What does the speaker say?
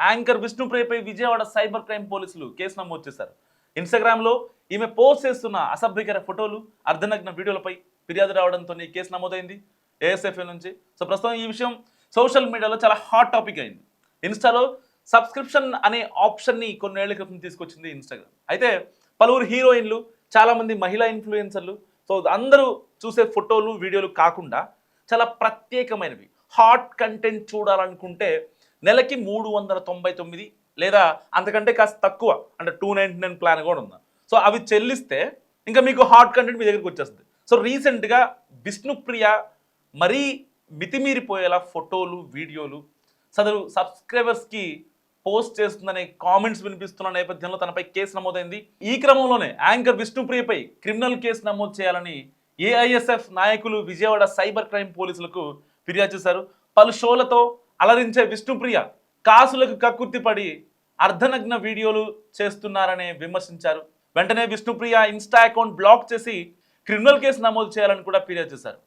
Anchor విష్ణుప్రియపై Vijayawada cyber crime పోలీసులు case నమోదు చేశారు. ఇన్స్టాగ్రామ్లో ఈమె పోస్ట్ చేస్తున్న అసభ్యకర ఫోటోలు, అర్ధనగ్న వీడియోలపై ఫిర్యాదు రావడంతో ఈ కేసు నమోదైంది ఏఎస్ఎఫ్ఏ నుంచి. సో ప్రస్తుతం ఈ విషయం సోషల్ మీడియాలో చాలా హాట్ టాపిక్ అయింది. ఇన్స్టాలో సబ్స్క్రిప్షన్ అనే ఆప్షన్ని కొన్నేళ్ల క్రితం తీసుకొచ్చింది ఇన్స్టాగ్రామ్. అయితే పలువురు హీరోయిన్లు, చాలామంది మహిళా ఇన్ఫ్లుయెన్సర్లు, సో అందరూ చూసే ఫోటోలు, వీడియోలు కాకుండా చాలా ప్రత్యేకమైనవి హాట్ కంటెంట్ చూడాలనుకుంటే నెలకి 399 లేదా అంతకంటే కాస్త తక్కువ, అంటే 299 ప్లాన్ కూడా ఉంది. సో అవి చెల్లిస్తే ఇంకా మీకు హాట్ కంటెంట్ మీ దగ్గరికి వచ్చేస్తుంది. సో రీసెంట్గా విష్ణుప్రియ మరీ మితిమీరిపోయేలా ఫోటోలు, వీడియోలు సదరు సబ్స్క్రైబర్స్కి పోస్ట్ చేస్తుందనే కామెంట్స్ వినిపిస్తున్న నేపథ్యంలో తనపై కేసు నమోదైంది. ఈ క్రమంలోనే యాంకర్ విష్ణుప్రియపై క్రిమినల్ కేసు నమోదు చేయాలని ఏఐఎస్ఎఫ్ నాయకులు విజయవాడ సైబర్ క్రైమ్ పోలీసులకు ఫిర్యాదు చేశారు. పలు షోలతో అలరించే విష్ణుప్రియ కాసులకు కక్కుర్తిపడి అర్ధనగ్న వీడియోలు చేస్తున్నారని విమర్శించారు. వెంటనే విష్ణుప్రియ ఇన్స్టా అకౌంట్ బ్లాక్ చేసి క్రిమినల్ కేసు నమోదు చేయాలని కూడా ఫిర్యాదు చేశారు.